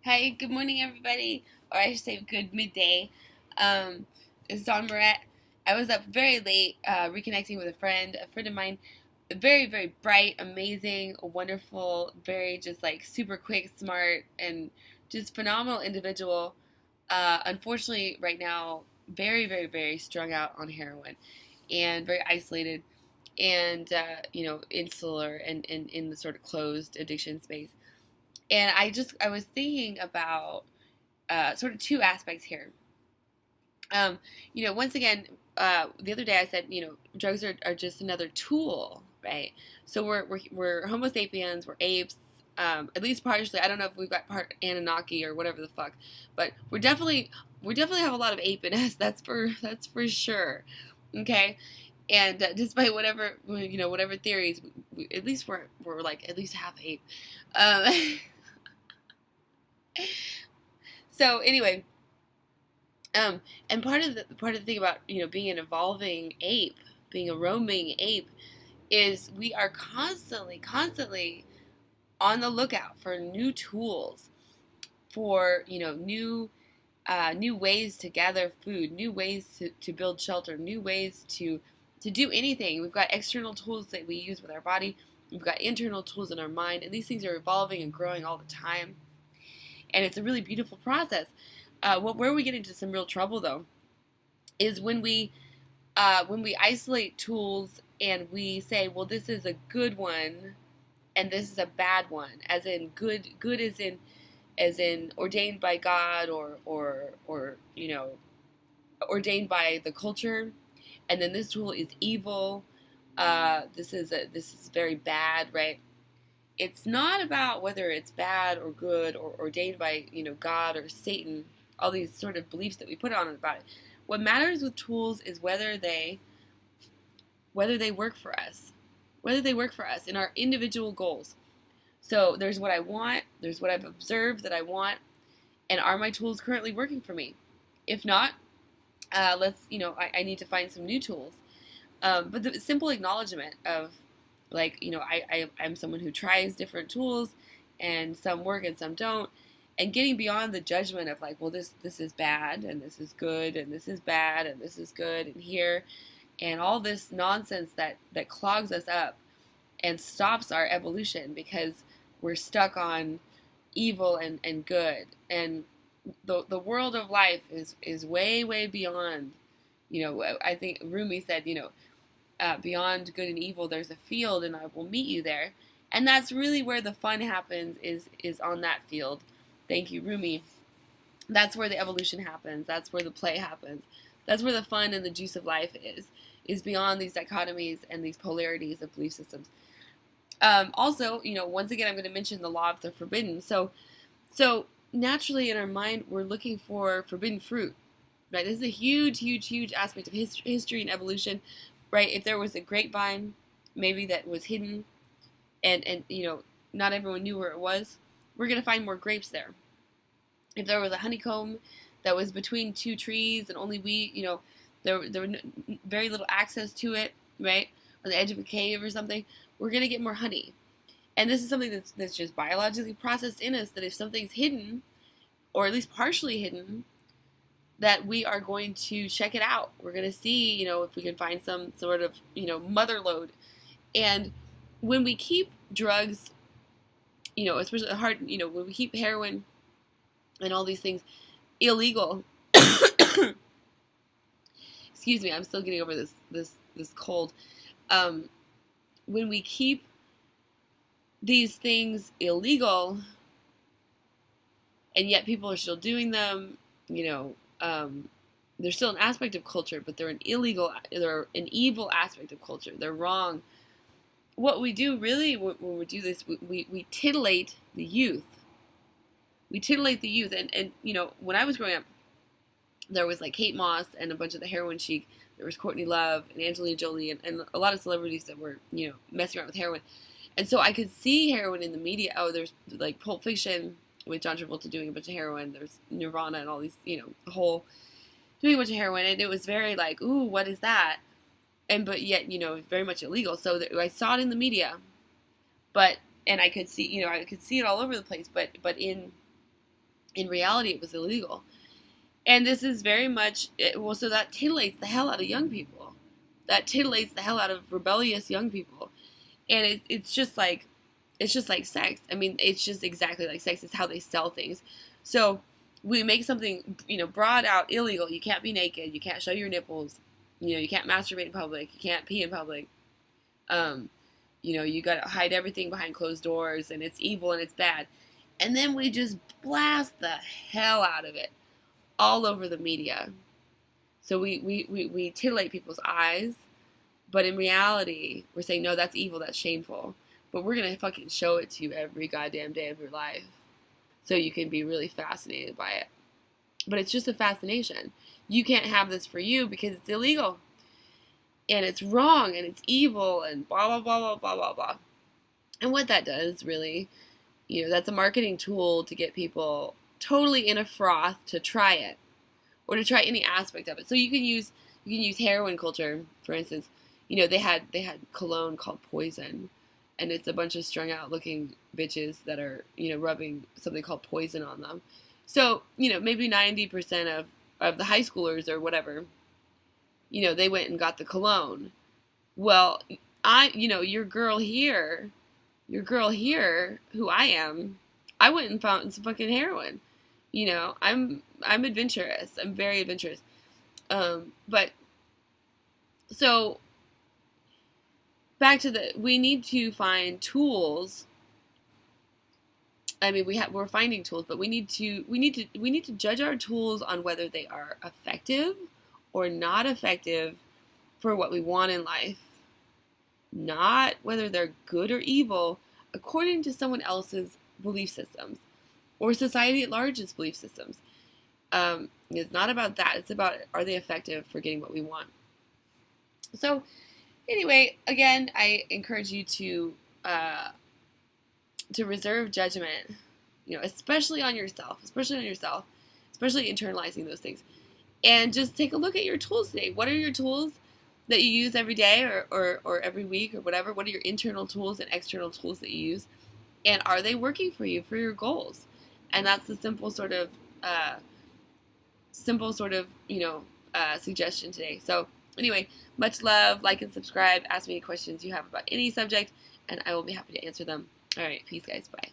Hi, good morning, everybody. Or I should say, good midday. It's Dawn Moret. I was up very late, reconnecting with a friend of mine, very, very bright, amazing, wonderful, very just like super quick, smart, and just phenomenal individual. Unfortunately, right now, very, very, very strung out on heroin and very isolated and, insular and in the sort of closed addiction space. And I was thinking about sort of two aspects here. Once again, the other day I said, drugs are just another tool, right? So we're Homo sapiens, we're apes, at least partially. I don't know if we've got part Anunnaki or whatever the fuck, but we definitely have a lot of ape in us. That's for sure. Okay, and despite whatever theories, at least we're like at least half ape. Um, so anyway, Um, and part of the thing about being an evolving ape, being a roaming ape, is we are constantly on the lookout for new tools, for new ways to gather food, new ways to build shelter, new ways to do anything. We've got external tools that we use with our body. We've got internal tools in our mind, and these things are evolving and growing all the time. And it's a really beautiful process. Where we get into some real trouble, though, is when we isolate tools and we say, well, this is a good one and this is a bad one, as in good as in ordained by God or ordained by the culture, and then this tool is evil. This is very bad, right? It's not about whether it's bad or good or ordained by God or Satan. All these sort of beliefs that we put on about it. What matters with tools is whether they work for us, whether they work for us in our individual goals. So there's what I want, there's what I've observed that I want, and are my tools currently working for me? If not, I need to find some new tools. But the simple acknowledgement of, like, I'm someone who tries different tools, and some work and some don't, and getting beyond the judgment of like, well, this is bad and this is good and this is bad and this is good and here, and all this nonsense that clogs us up and stops our evolution because we're stuck on evil and good. And the world of life is way beyond. I think Rumi said, beyond good and evil there's a field and I will meet you there. And that's really where the fun happens, is on that field. Thank you, Rumi. That's where the evolution happens. That's where the play happens. That's where the fun and the juice of life is beyond these dichotomies and these polarities of belief systems. Also, once again, I'm going to mention the law of the forbidden. So naturally in our mind, we're looking for forbidden fruit, right? This is a huge aspect of history and evolution, right? If there was a grapevine, maybe that was hidden, and not everyone knew where it was, we're going to find more grapes there. If there was a honeycomb that was between two trees and only there was very little access to it, right, on the edge of a cave or something, we're going to get more honey. And this is something that's just biologically processed in us, that if something's hidden, or at least partially hidden, that we are going to check it out. We're going to see, if we can find some sort of, mother lode. And when we keep drugs, especially hard, when we keep heroin and all these things illegal, excuse me, I'm still getting over this cold. When we keep these things illegal, and yet people are still doing them, they're still an aspect of culture, but they're an evil aspect of culture. They're wrong. What we do really when we do this, we titillate the youth. We titillate the youth, and when I was growing up, there was like Kate Moss and a bunch of the heroin chic. There was Courtney Love and Angelina Jolie and a lot of celebrities that were messing around with heroin, and so I could see heroin in the media. Oh, there's like Pulp Fiction with John Travolta doing a bunch of heroin. There's Nirvana and all these, the whole doing a bunch of heroin, and it was very like, ooh, what is that? But yet, very much illegal. So I saw it in the media, and I could see it all over the place. But in In reality, it was illegal. And this is very much, well, so that titillates the hell out of young people. That titillates the hell out of rebellious young people. And it's just like sex. I mean, it's just exactly like sex. It's how they sell things. So we make something, broad out illegal. You can't be naked. You can't show your nipples. You can't masturbate in public. You can't pee in public. You got to hide everything behind closed doors, and it's evil and it's bad. And then we just blast the hell out of it all over the media. So we titillate people's eyes, but in reality, we're saying, no, that's evil, that's shameful. But we're going to fucking show it to you every goddamn day of your life so you can be really fascinated by it. But it's just a fascination. You can't have this for you because it's illegal. And it's wrong and it's evil and blah, blah, blah, blah, blah, blah, blah. And what that does, really, that's a marketing tool to get people totally in a froth to try it or to try any aspect of it. So you can use heroin culture, for instance. They had cologne called Poison, and it's a bunch of strung out looking bitches that are, rubbing something called Poison on them. So, maybe 90% of the high schoolers or whatever, they went and got the cologne. Well, your girl here, who I am, I went and found some fucking heroin. I'm adventurous. I'm very adventurous. But so back to we need to find tools. I mean, we're finding tools, but we need to judge our tools on whether they are effective or not effective for what we want in life. Not whether they're good or evil according to someone else's belief systems or society at large's belief systems. It's not about that. It's about, are they effective for getting what we want? So anyway, again, I encourage you to reserve judgment, especially on yourself, especially internalizing those things. And just take a look at your tools today. What are your tools that you use every day or every week or whatever? What are your internal tools and external tools that you use? And are they working for you for your goals? And that's the simple sort of suggestion today. So anyway, much love, like and subscribe. Ask me any questions you have about any subject, and I will be happy to answer them. All right, peace, guys. Bye.